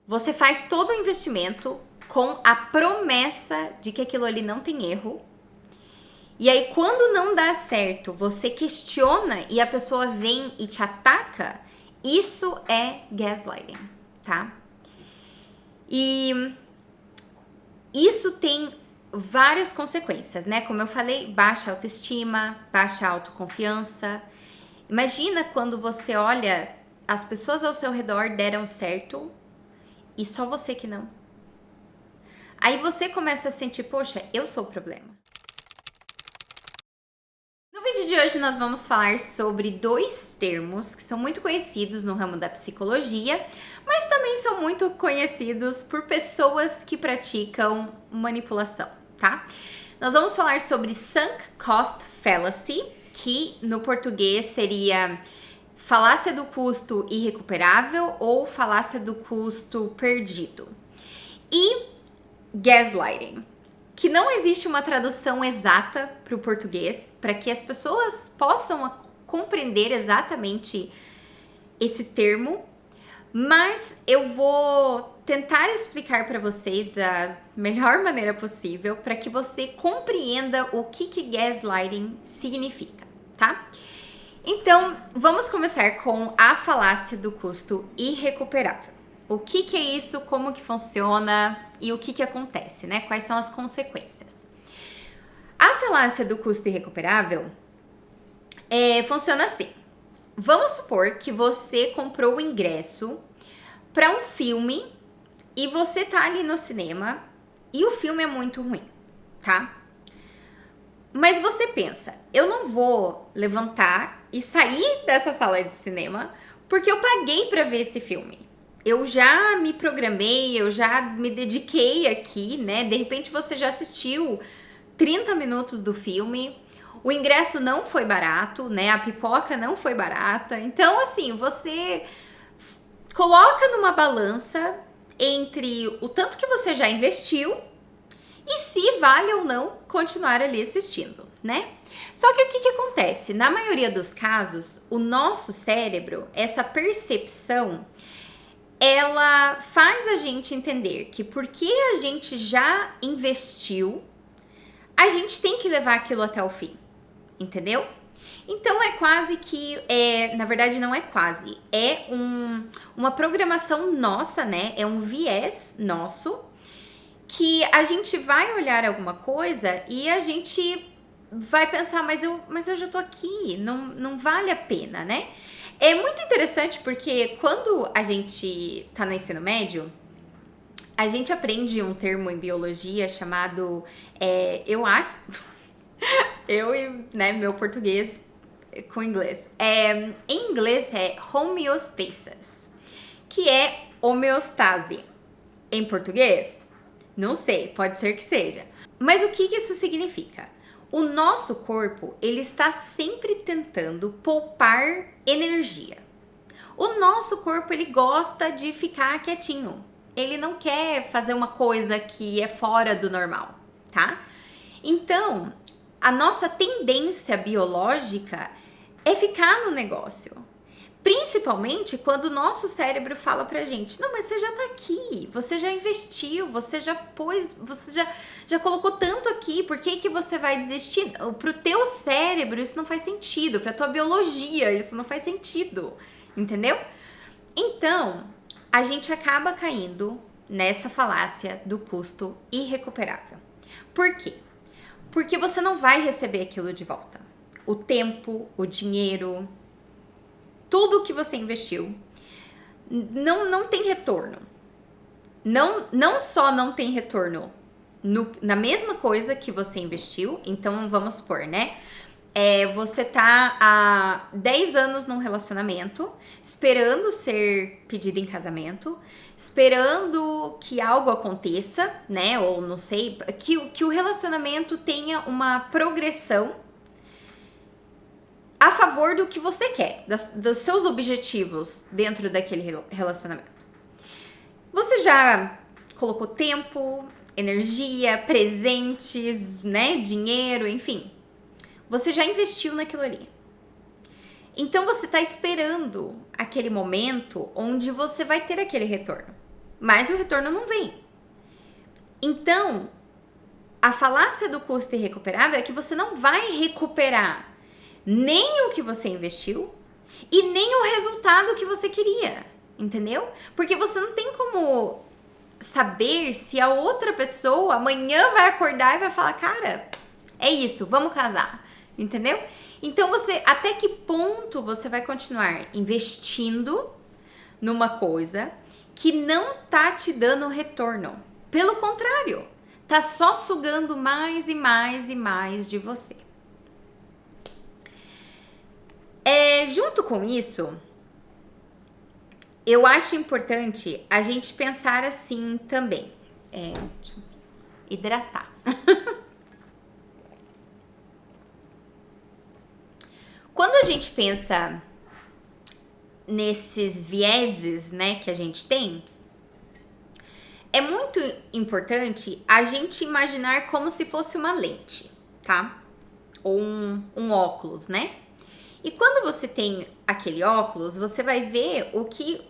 Você faz todo o investimento com a promessa de que aquilo ali não tem erro. E aí, quando não dá certo, você questiona e a pessoa vem e te ataca. Isso é gaslighting, tá? E isso tem várias consequências, né? Como eu falei, baixa autoestima, baixa autoconfiança. Imagina quando você olha, as pessoas ao seu redor deram certo e só você que não. Aí você começa a sentir, poxa, eu sou o problema. No vídeo de hoje nós vamos falar sobre dois termos que são muito conhecidos no ramo da psicologia, mas também são muito conhecidos por pessoas que praticam manipulação, tá? Nós vamos falar sobre sunk cost fallacy, que no português seria falácia do custo irrecuperável ou falácia do custo perdido. E gaslighting, que não existe uma tradução exata para o português, para que as pessoas possam compreender exatamente esse termo, mas eu vou tentar explicar para vocês da melhor maneira possível para que você compreenda o que gaslighting significa, tá? Então, vamos começar com a falácia do custo irrecuperável. O que é isso, como que funciona e o que acontece, né? Quais são as consequências? A falácia do custo irrecuperável funciona assim. Vamos supor que você comprou o ingresso para um filme e você tá ali no cinema e o filme é muito ruim, tá? Mas você pensa, eu não vou levantar e sair dessa sala de cinema porque eu paguei para ver esse filme. Eu já me programei, eu já me dediquei aqui, né? De repente você já assistiu 30 minutos do filme, o ingresso não foi barato, né? A pipoca não foi barata. Então, assim, você coloca numa balança entre o tanto que você já investiu e se vale ou não continuar ali assistindo, né? Só que o que acontece? Na maioria dos casos, o nosso cérebro, essa percepção, ela faz a gente entender que porque a gente já investiu, a gente tem que levar aquilo até o fim, entendeu? Então é quase que, na verdade não é quase, é uma programação nossa, né? É um viés nosso que a gente vai olhar alguma coisa e a gente vai pensar, mas eu já tô aqui, não vale a pena, né? É muito interessante porque quando a gente tá no ensino médio, a gente aprende um termo em biologia chamado, eu acho, eu e né, meu português com inglês. Em inglês é homeostasis, que é homeostase. Em português? Não sei, pode ser que seja. Mas o que isso significa? O nosso corpo, ele está sempre tentando poupar energia. O nosso corpo, ele gosta de ficar quietinho. Ele não quer fazer uma coisa que é fora do normal, tá? Então, a nossa tendência biológica é ficar no negócio. Principalmente quando o nosso cérebro fala pra gente, não, mas você já tá aqui, você já investiu, você já pôs, você já colocou tanto aqui, por que você vai desistir? Pro teu cérebro isso não faz sentido, pra tua biologia isso não faz sentido, entendeu? Então, a gente acaba caindo nessa falácia do custo irrecuperável. Por quê? Porque você não vai receber aquilo de volta. O tempo, o dinheiro, tudo que você investiu não tem retorno. Não só não tem retorno na mesma coisa que você investiu. Então, vamos supor, né? Você tá há 10 anos num relacionamento, esperando ser pedido em casamento, esperando que algo aconteça, né? Ou não sei, que o relacionamento tenha uma progressão a favor do que você quer, dos seus objetivos dentro daquele relacionamento. Você já colocou tempo, energia, presentes, né, dinheiro, enfim. Você já investiu naquilo ali. Então você está esperando aquele momento onde você vai ter aquele retorno. mas o retorno não vem. Então, a falácia do custo irrecuperável é que você não vai recuperar nem o que você investiu e nem o resultado que você queria, entendeu? Porque você não tem como saber se a outra pessoa amanhã vai acordar e vai falar, cara, é isso, vamos casar, entendeu? Então até que ponto você vai continuar investindo numa coisa que não tá te dando retorno? Pelo contrário, tá só sugando mais e mais e mais de você. Junto com isso, eu acho importante a gente pensar assim também. Deixa eu hidratar. Quando a gente pensa nesses vieses, né, que a gente tem, é muito importante a gente imaginar como se fosse uma lente, tá? Ou um óculos, né? E quando você tem aquele óculos, você vai ver o que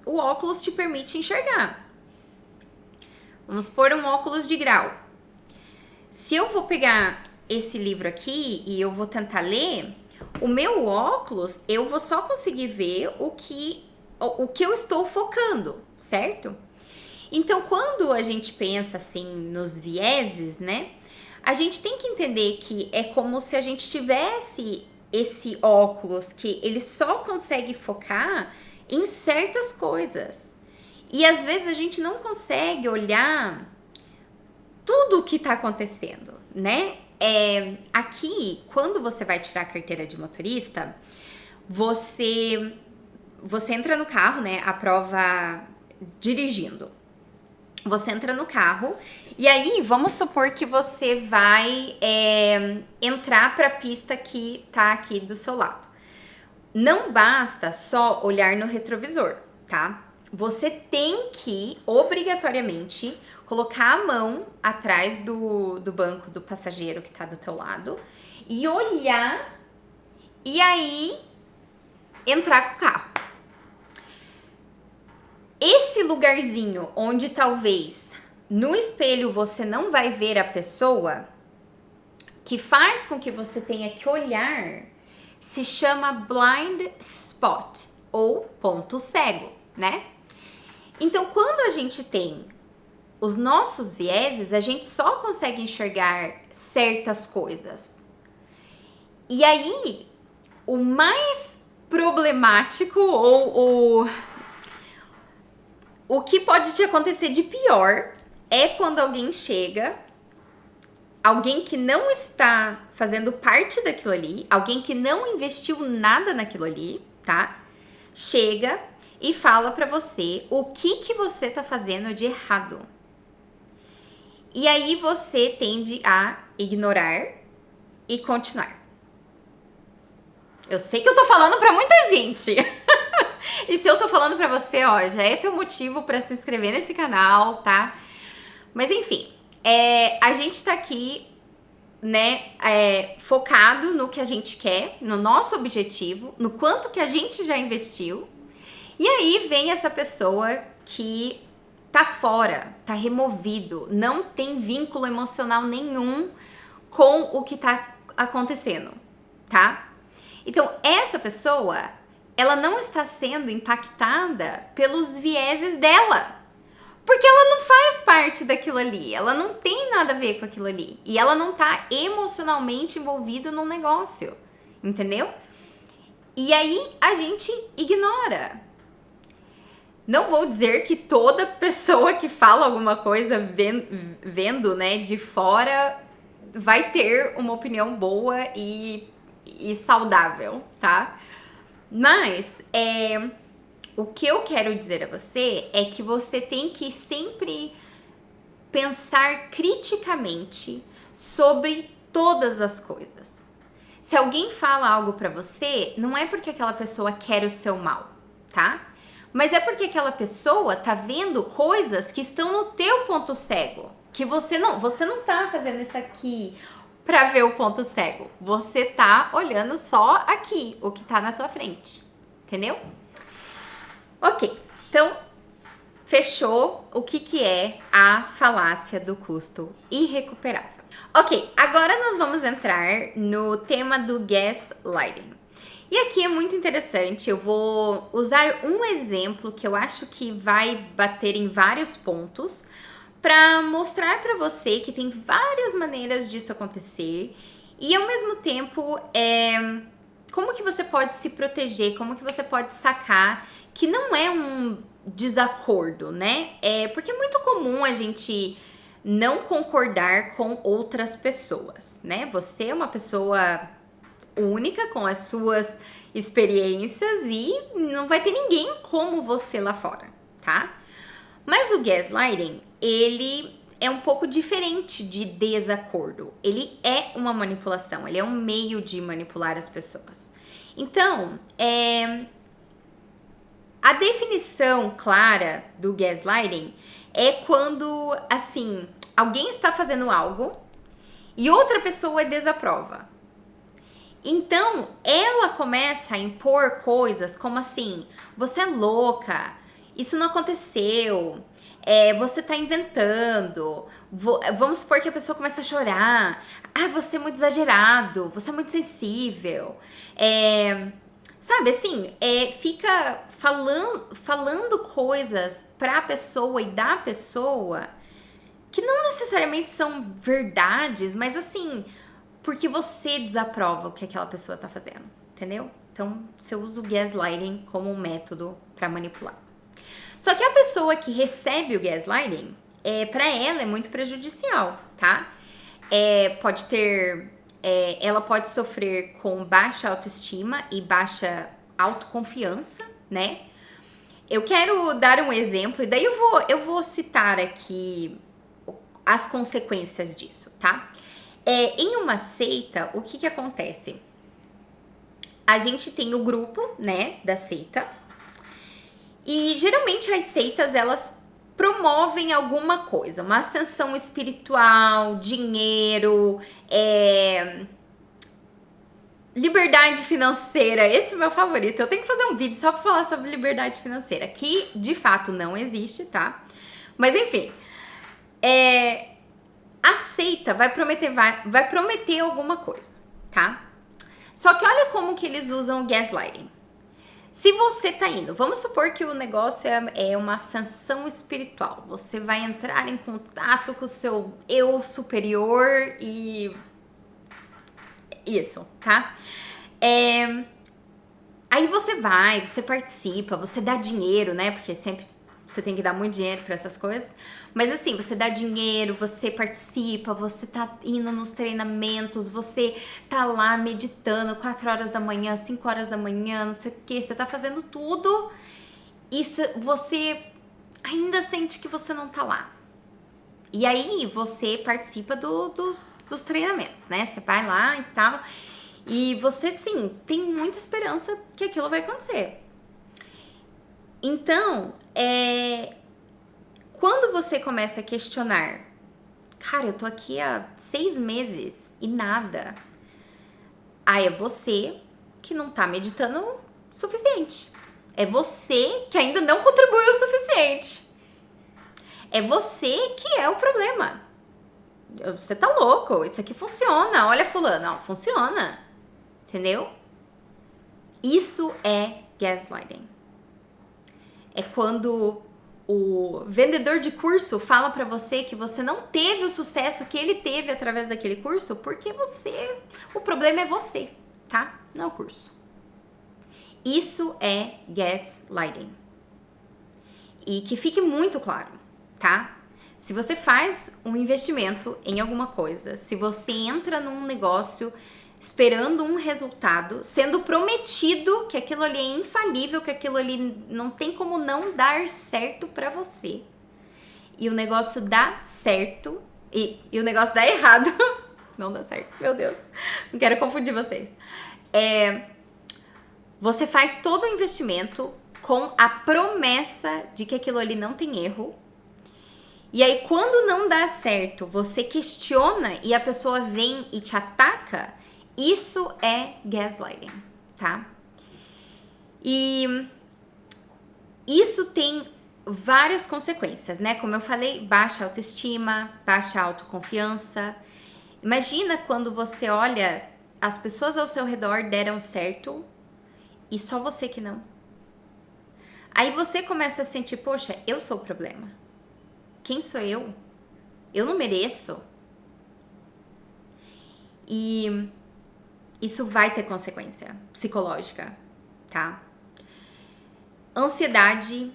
o óculos te permite enxergar. Vamos pôr um óculos de grau. Se eu vou pegar esse livro aqui e eu vou tentar ler, o meu óculos, eu vou só conseguir ver o que eu estou focando, certo? Então, quando a gente pensa assim nos vieses, né? A gente tem que entender que é como se a gente tivesse esse óculos que ele só consegue focar em certas coisas. E às vezes a gente não consegue olhar tudo o que está acontecendo, né? Aqui, quando você vai tirar a carteira de motorista, você entra no carro, né? A prova dirigindo. Você entra no carro e aí vamos supor que você vai entrar para a pista que tá aqui do seu lado. Não basta só olhar no retrovisor, tá? Você tem que, obrigatoriamente, colocar a mão atrás do banco do passageiro que tá do teu lado e olhar e aí entrar com o carro. Esse lugarzinho onde talvez no espelho você não vai ver a pessoa, que faz com que você tenha que olhar, se chama blind spot ou ponto cego, né? Então, quando a gente tem os nossos vieses, a gente só consegue enxergar certas coisas. E aí, o mais problemático ou o que pode te acontecer de pior é quando alguém chega, alguém que não está fazendo parte daquilo ali, alguém que não investiu nada naquilo ali, tá? Chega e fala pra você o que você tá fazendo de errado. E aí você tende a ignorar e continuar. Eu sei que eu tô falando pra muita gente. E se eu tô falando pra você, ó, já é teu motivo pra se inscrever nesse canal, tá? Mas enfim, a gente tá aqui, né, focado no que a gente quer, no nosso objetivo, no quanto que a gente já investiu. E aí vem essa pessoa que tá fora, tá removido, não tem vínculo emocional nenhum com o que tá acontecendo, tá? Então, essa pessoa, ela não está sendo impactada pelos vieses dela. Porque ela não faz parte daquilo ali, ela não tem nada a ver com aquilo ali. E ela não tá emocionalmente envolvida no negócio, entendeu? E aí a gente ignora. Não vou dizer que toda pessoa que fala alguma coisa vendo, né, de fora vai ter uma opinião boa e saudável, tá? Mas o que eu quero dizer a você é que você tem que sempre pensar criticamente sobre todas as coisas. Se alguém fala algo pra você, não é porque aquela pessoa quer o seu mal, tá? Mas é porque aquela pessoa tá vendo coisas que estão no teu ponto cego, que você não tá fazendo isso aqui pra ver o ponto cego. Você tá olhando só aqui, o que tá na tua frente, entendeu? Ok, então fechou o que é a falácia do custo irrecuperável. Ok, agora nós vamos entrar no tema do gaslighting. E aqui é muito interessante, eu vou usar um exemplo que eu acho que vai bater em vários pontos para mostrar para você que tem várias maneiras disso acontecer e ao mesmo tempo como que você pode se proteger, como que você pode sacar que não é um desacordo, né? Porque é muito comum a gente não concordar com outras pessoas, né? Você é uma pessoa única com as suas experiências e não vai ter ninguém como você lá fora, tá? Mas o gaslighting, ele é um pouco diferente de desacordo. Ele é uma manipulação, ele é um meio de manipular as pessoas. Então, a definição clara do gaslighting é quando, assim, alguém está fazendo algo e outra pessoa desaprova. Então, ela começa a impor coisas como assim, você é louca, isso não aconteceu, você tá inventando, vamos supor que a pessoa começa a chorar, você é muito exagerado, você é muito sensível, sabe assim, fica falando coisas pra pessoa e da pessoa que não necessariamente são verdades, mas assim, porque você desaprova o que aquela pessoa tá fazendo, entendeu? Então, você usa o gaslighting como um método para manipular. Só que a pessoa que recebe o gaslighting, para ela é muito prejudicial, tá? Ela pode sofrer com baixa autoestima e baixa autoconfiança, né? Eu quero dar um exemplo e daí eu vou citar aqui as consequências disso, tá? Em uma seita, o que acontece? A gente tem o grupo, né, da seita. E geralmente as seitas, elas promovem alguma coisa. Uma ascensão espiritual, dinheiro, liberdade financeira. Esse é o meu favorito. Eu tenho que fazer um vídeo só pra falar sobre liberdade financeira. Que, de fato, não existe, tá? Mas, enfim. A seita vai prometer alguma coisa, tá? Só que olha como que eles usam o gaslighting. Se você tá indo, vamos supor que o negócio é uma ascensão espiritual. Você vai entrar em contato com o seu eu superior e isso, tá? Aí você participa, você dá dinheiro, né? Porque sempre você tem que dar muito dinheiro pra essas coisas. Mas assim, você dá dinheiro, você participa, você tá indo nos treinamentos, você tá lá meditando 4 horas da manhã, 5 horas da manhã, não sei o que, você tá fazendo tudo e você ainda sente que você não tá lá. E aí você participa dos treinamentos, né? Você vai lá e tal. E você, sim, tem muita esperança que aquilo vai acontecer. Então, quando você começa a questionar, cara, eu tô aqui há 6 meses e nada. É você que não tá meditando o suficiente. É você que ainda não contribuiu o suficiente. É você que é o problema. Você tá louco, isso aqui funciona. Olha, fulano, não, funciona. Entendeu? Isso é gaslighting. É quando o vendedor de curso fala pra você que você não teve o sucesso que ele teve através daquele curso porque o problema é você, tá? Não é o curso. Isso é gaslighting. E que fique muito claro, tá? Se você faz um investimento em alguma coisa, se você entra num negócio esperando um resultado, sendo prometido que aquilo ali é infalível, que aquilo ali não tem como não dar certo pra você, e o negócio dá certo, e o negócio dá errado, não dá certo, meu Deus, não quero confundir vocês. Você faz todo o investimento com a promessa de que aquilo ali não tem erro, e aí quando não dá certo, você questiona e a pessoa vem e te ataca. Isso é gaslighting, tá? E isso tem várias consequências, né? Como eu falei, baixa autoestima, baixa autoconfiança. Imagina quando você olha, as pessoas ao seu redor deram certo e só você que não. Aí você começa a sentir, poxa, eu sou o problema. Quem sou eu? Eu não mereço. E isso vai ter consequência psicológica, tá? Ansiedade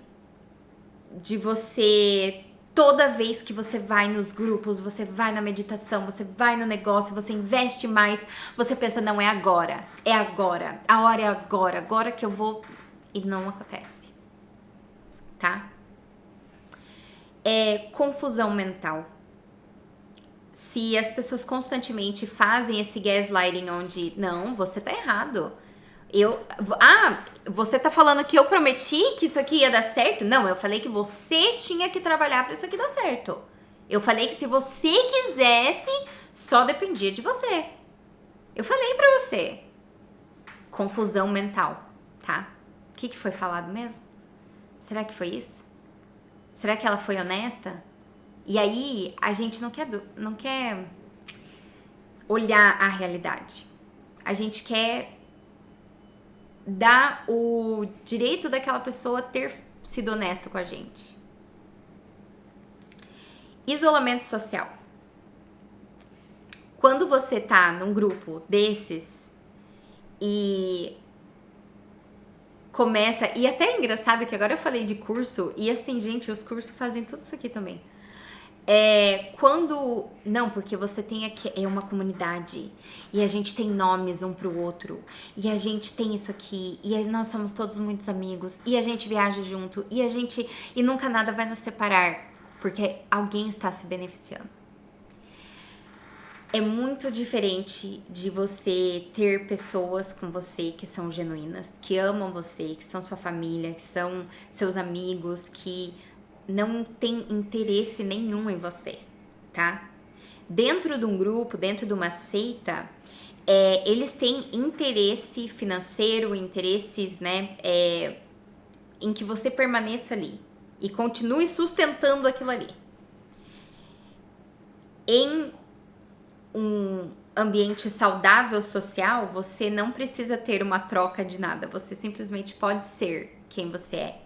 de você, toda vez que você vai nos grupos, você vai na meditação, você vai no negócio, você investe mais, você pensa, não, é agora, a hora é agora que eu vou, e não acontece, tá? É confusão mental. Se as pessoas constantemente fazem esse gaslighting onde, não, você tá errado. Você tá falando que eu prometi que isso aqui ia dar certo? Não, eu falei que você tinha que trabalhar pra isso aqui dar certo. Eu falei que se você quisesse, só dependia de você. Eu falei pra você. Confusão mental, tá? O que foi falado mesmo? Será que foi isso? Será que ela foi honesta? E aí, a gente não quer olhar a realidade. A gente quer dar o direito daquela pessoa ter sido honesta com a gente. Isolamento social. Quando você tá num grupo desses e começa... E até é engraçado que agora eu falei de curso e assim, gente, os cursos fazem tudo isso aqui também. Quando... Não, porque você tem aqui... É uma comunidade. E a gente tem nomes um pro outro. E a gente tem isso aqui. E nós somos todos muitos amigos. E a gente viaja junto. E nunca nada vai nos separar. Porque alguém está se beneficiando. É muito diferente de você ter pessoas com você que são genuínas. Que amam você. Que são sua família. Que são seus amigos. Que... não tem interesse nenhum em você, tá? Dentro de um grupo, dentro de uma seita, eles têm interesse financeiro, interesses, né, em que você permaneça ali e continue sustentando aquilo ali. Em um ambiente saudável social, você não precisa ter uma troca de nada, você simplesmente pode ser quem você é.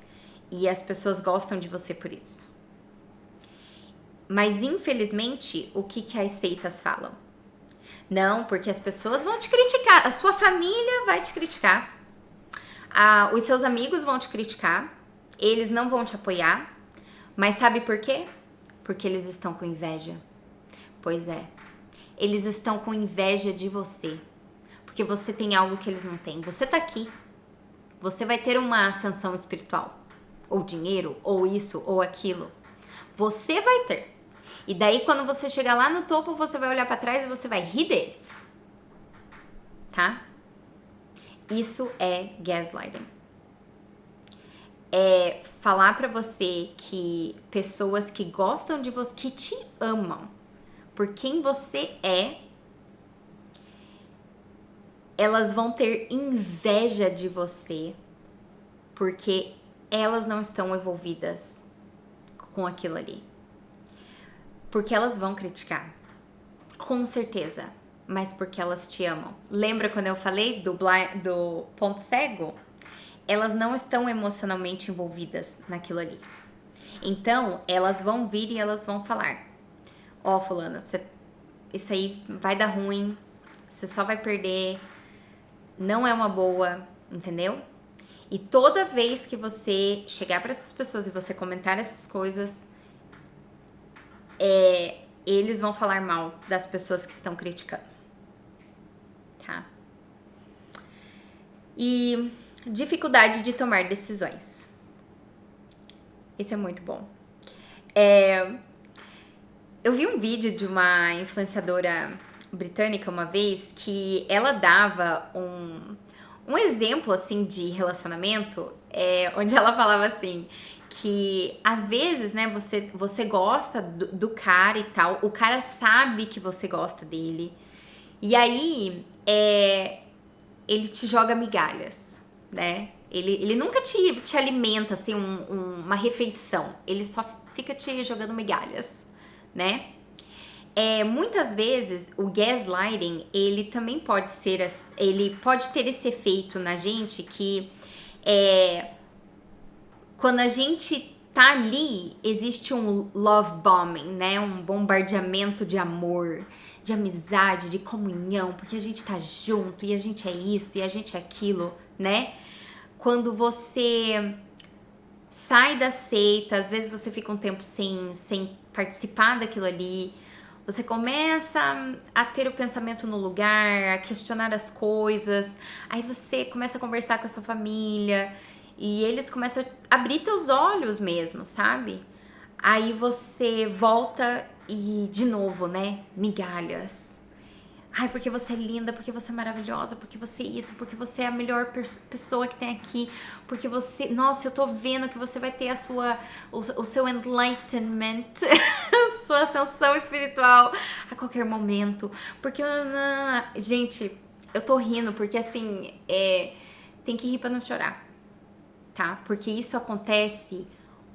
E as pessoas gostam de você por isso. Mas, infelizmente, o que as seitas falam? Não, porque as pessoas vão te criticar. A sua família vai te criticar. Os seus amigos vão te criticar. Eles não vão te apoiar. Mas sabe por quê? Porque eles estão com inveja. Pois é. Eles estão com inveja de você. Porque você tem algo que eles não têm. Você tá aqui. Você vai ter uma ascensão espiritual. Ou dinheiro, ou isso, ou aquilo. Você vai ter. E daí, quando você chegar lá no topo, você vai olhar pra trás e você vai rir deles. Tá? Isso é gaslighting. É falar pra você que pessoas que gostam de você, que te amam por quem você é, elas vão ter inveja de você porque elas não estão envolvidas com aquilo ali. Porque elas vão criticar. Com certeza. Mas porque elas te amam. Lembra quando eu falei do ponto cego? Elas não estão emocionalmente envolvidas naquilo ali. Então, elas vão vir e elas vão falar. Ó, fulana, isso aí vai dar ruim. Você só vai perder. Não é uma boa, entendeu? E toda vez que você chegar para essas pessoas e você comentar essas coisas, eles vão falar mal das pessoas que estão criticando, tá? E dificuldade de tomar decisões. Esse é muito bom. Eu vi um vídeo de uma influenciadora britânica uma vez que ela dava um exemplo, assim, de relacionamento, onde ela falava assim, que às vezes, né, você gosta do cara e tal, o cara sabe que você gosta dele, e aí ele te joga migalhas, né? Ele nunca te alimenta, assim, uma refeição. Ele só fica te jogando migalhas, né? Muitas vezes o gaslighting, ele também pode ser, ele pode ter esse efeito na gente que quando a gente tá ali, existe um love bombing, né? Um bombardeamento de amor, de amizade, de comunhão, porque a gente tá junto e a gente é isso e a gente é aquilo, né? Quando você sai da seita, às vezes você fica um tempo sem participar daquilo ali, você começa a ter o pensamento no lugar, a questionar as coisas, aí você começa a conversar com a sua família e eles começam a abrir teus olhos mesmo, sabe? Aí você volta e de novo, né? Migalhas. Ai, porque você é linda, porque você é maravilhosa, porque você é isso, porque você é a melhor pessoa que tem aqui, porque você... Nossa, eu tô vendo que você vai ter o seu enlightenment, a sua ascensão espiritual a qualquer momento. Porque... Gente, eu tô rindo porque, assim, tem que rir pra não chorar, tá? Porque isso acontece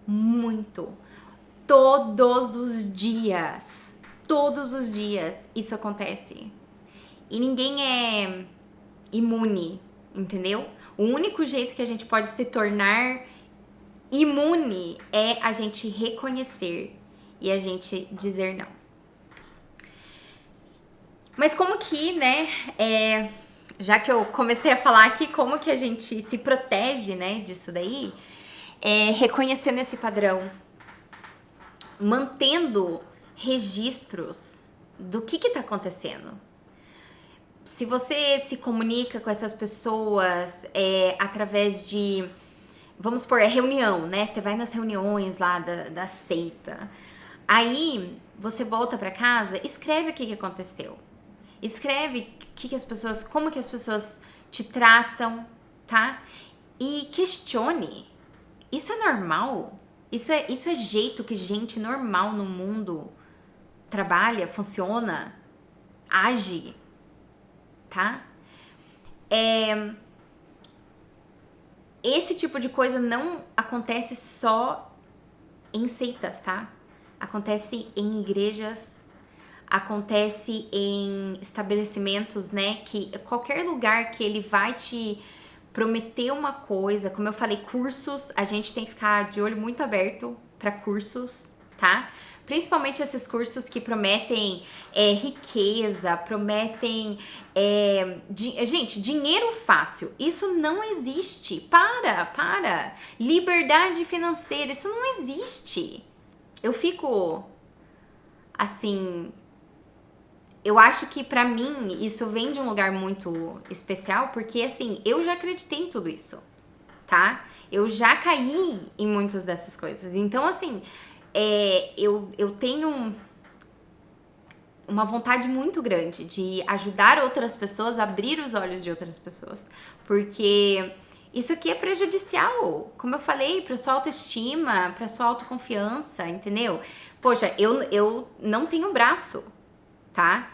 muito. Todos os dias. Todos os dias isso acontece. E ninguém é imune, entendeu? O único jeito que a gente pode se tornar imune é a gente reconhecer e a gente dizer não. Mas como que, né, já que eu comecei a falar aqui, como que a gente se protege, né, disso daí, reconhecendo esse padrão, mantendo registros do que tá acontecendo. Se você se comunica com essas pessoas através de, vamos supor, reunião, né? Você vai nas reuniões lá da seita. Aí você volta pra casa, escreve o que aconteceu. Escreve como que as pessoas te tratam, tá? E questione. Isso é normal? Isso é jeito que gente normal no mundo trabalha, funciona, age, tá? Esse tipo de coisa não acontece só em seitas, tá? Acontece em igrejas, acontece em estabelecimentos, né? Que qualquer lugar que ele vai te prometer uma coisa, como eu falei, cursos, a gente tem que ficar de olho muito aberto para cursos, tá? Principalmente esses cursos que prometem riqueza, prometem... gente, dinheiro fácil. Isso não existe. Para. Liberdade financeira, isso não existe. Eu fico, assim... Eu acho que pra mim isso vem de um lugar muito especial, porque assim, eu já acreditei em tudo isso, tá? Eu já caí em muitas dessas coisas. Então, assim, eu tenho uma vontade muito grande de ajudar outras pessoas a abrir os olhos de outras pessoas, porque isso aqui é prejudicial, como eu falei, pra sua autoestima, pra sua autoconfiança, entendeu? Poxa, eu não tenho braço, tá?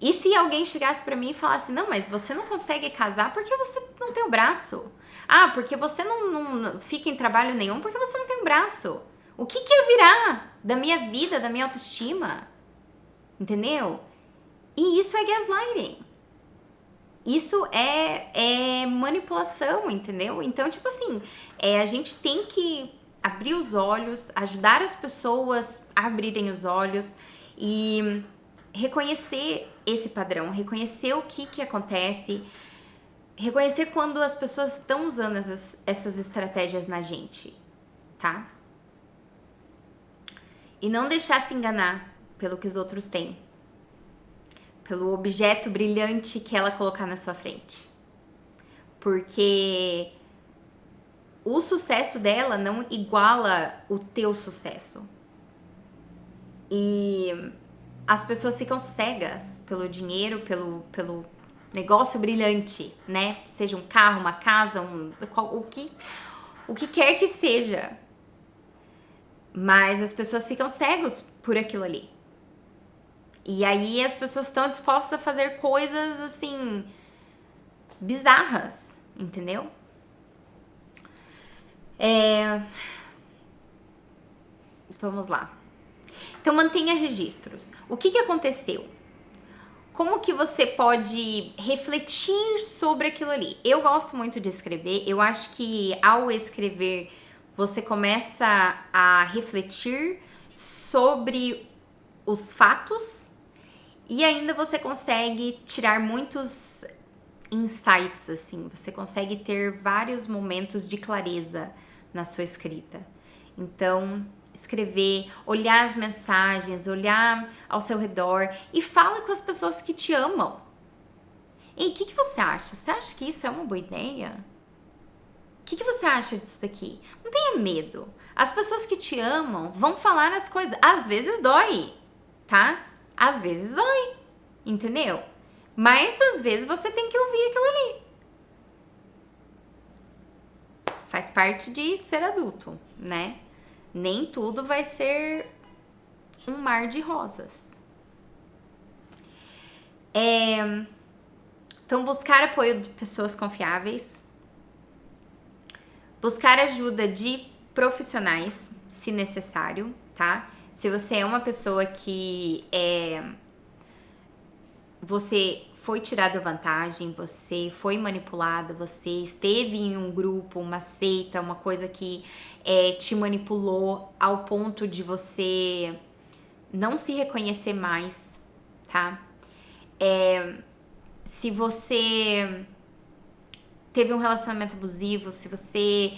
E se alguém chegasse pra mim e falasse, não, mas você não consegue casar porque você não tem o braço. Ah, porque você não fica em trabalho nenhum porque você não tem o braço. O que ia virar da minha vida, da minha autoestima? Entendeu? E isso é gaslighting. Isso é manipulação, entendeu? Então, tipo assim, a gente tem que abrir os olhos, ajudar as pessoas a abrirem os olhos e reconhecer esse padrão, reconhecer o que acontece, reconhecer quando as pessoas estão usando essas estratégias na gente, tá? E não deixar se enganar pelo que os outros têm, pelo objeto brilhante que ela colocar na sua frente. Porque o sucesso dela não iguala o teu sucesso. E as pessoas ficam cegas pelo dinheiro, pelo negócio brilhante, né? Seja um carro, uma casa, o que quer que seja. Mas as pessoas ficam cegos por aquilo ali. E aí as pessoas estão dispostas a fazer coisas, assim, bizarras, entendeu? Vamos lá. Então, mantenha registros. O que aconteceu? Como que você pode refletir sobre aquilo ali? Eu gosto muito de escrever. Eu acho que ao escrever, você começa a refletir sobre os fatos e ainda você consegue tirar muitos insights, assim. Você consegue ter vários momentos de clareza na sua escrita. Então, escrever, olhar as mensagens, olhar ao seu redor e fala com as pessoas que te amam. Ei, o que você acha? Você acha que isso é uma boa ideia? O que você acha disso daqui? Não tenha medo. As pessoas que te amam vão falar as coisas. Às vezes dói, tá? Às vezes dói, entendeu? Mas às vezes você tem que ouvir aquilo ali. Faz parte de ser adulto, né? Nem tudo vai ser um mar de rosas. Então, buscar apoio de pessoas confiáveis. Buscar ajuda de profissionais, se necessário, tá? Se você é uma pessoa que você foi tirada vantagem, você foi manipulada, você esteve em um grupo, uma seita, uma coisa que te manipulou ao ponto de você não se reconhecer mais, tá? Se você teve um relacionamento abusivo, se você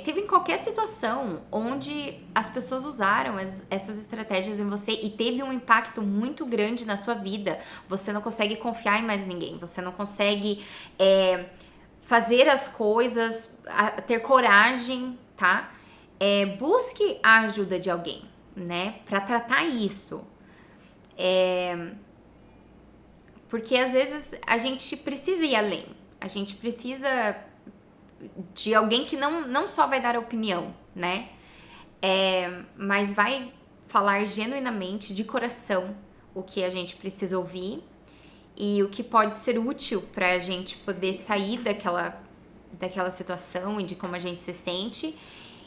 teve em qualquer situação onde as pessoas usaram essas estratégias em você e teve um impacto muito grande na sua vida, você não consegue confiar em mais ninguém, você não consegue fazer as coisas, ter coragem, tá? Busque a ajuda de alguém, né? Pra tratar isso. Porque às vezes a gente precisa ir além. A gente precisa de alguém que não só vai dar opinião, né? Mas vai falar genuinamente, de coração, o que a gente precisa ouvir e o que pode ser útil pra gente poder sair daquela situação e de como a gente se sente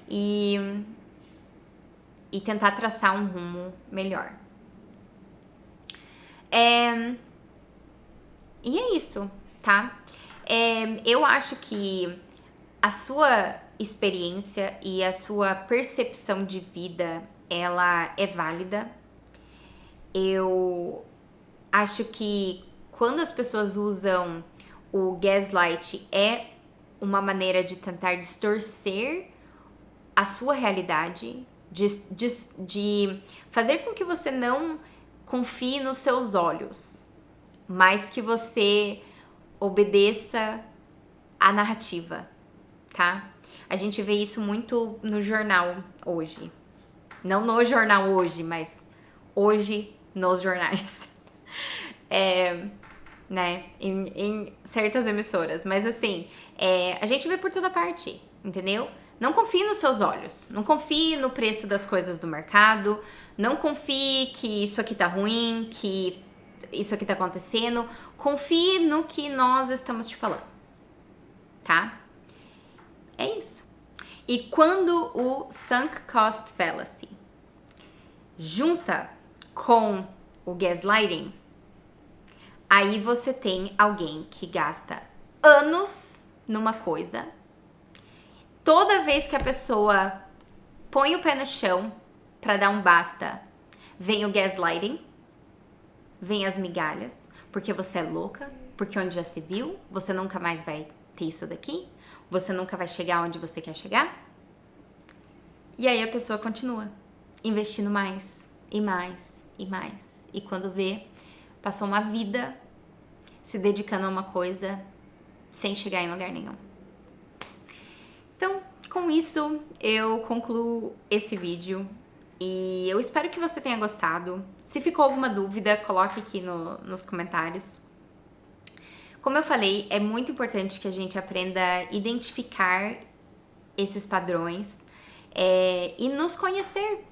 e tentar traçar um rumo melhor. E é isso, tá? Eu acho que a sua experiência e a sua percepção de vida, ela é válida. Eu acho que quando as pessoas usam o gaslight, é uma maneira de tentar distorcer a sua realidade, de fazer com que você não confie nos seus olhos, mas que você obedeça à narrativa, tá? A gente vê isso muito no jornal hoje. Não no jornal hoje, mas hoje nos jornais. Né? Em certas emissoras. Mas assim, a gente vê por toda parte, entendeu? Não confie nos seus olhos. Não confie no preço das coisas do mercado. Não confie que isso aqui tá ruim, que isso aqui tá acontecendo. Confie no que nós estamos te falando, tá? É isso. E quando o sunk cost fallacy junta com o gaslighting, aí você tem alguém que gasta anos numa coisa. Toda vez que a pessoa põe o pé no chão pra dar um basta, vem o gaslighting, vem as migalhas, porque você é louca, porque onde já se viu, você nunca mais vai ter isso daqui, você nunca vai chegar onde você quer chegar. E aí a pessoa continua investindo mais e mais e mais. E quando vê, passou uma vida se dedicando a uma coisa sem chegar em lugar nenhum. Então, com isso, eu concluo esse vídeo. E eu espero que você tenha gostado. Se ficou alguma dúvida, coloque aqui nos comentários. Como eu falei, é muito importante que a gente aprenda a identificar esses padrões e nos conhecer.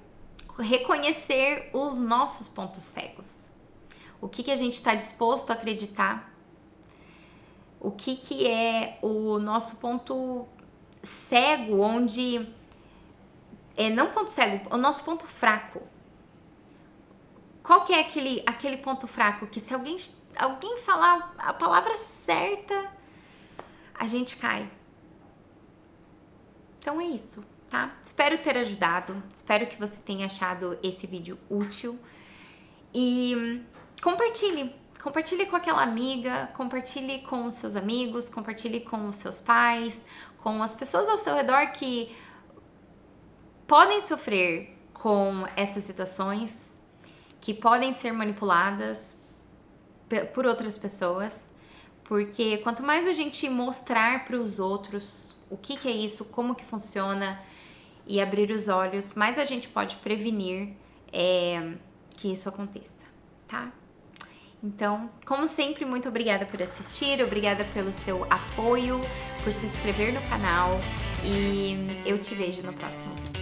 Reconhecer os nossos pontos cegos. O que a gente está disposto a acreditar. O que é o nosso ponto cego, onde não ponto cego, o nosso ponto fraco. Qual que é aquele ponto fraco que se alguém falar a palavra certa, a gente cai. Então é isso, tá? Espero ter ajudado, espero que você tenha achado esse vídeo útil e compartilhe com aquela amiga, compartilhe com os seus amigos, compartilhe com os seus pais, com as pessoas ao seu redor que podem sofrer com essas situações, que podem ser manipuladas por outras pessoas, porque quanto mais a gente mostrar para os outros o que é isso, como que funciona e abrir os olhos, mais a gente pode prevenir que isso aconteça, tá? Então, como sempre, muito obrigada por assistir, obrigada pelo seu apoio, por se inscrever no canal e eu te vejo no próximo vídeo.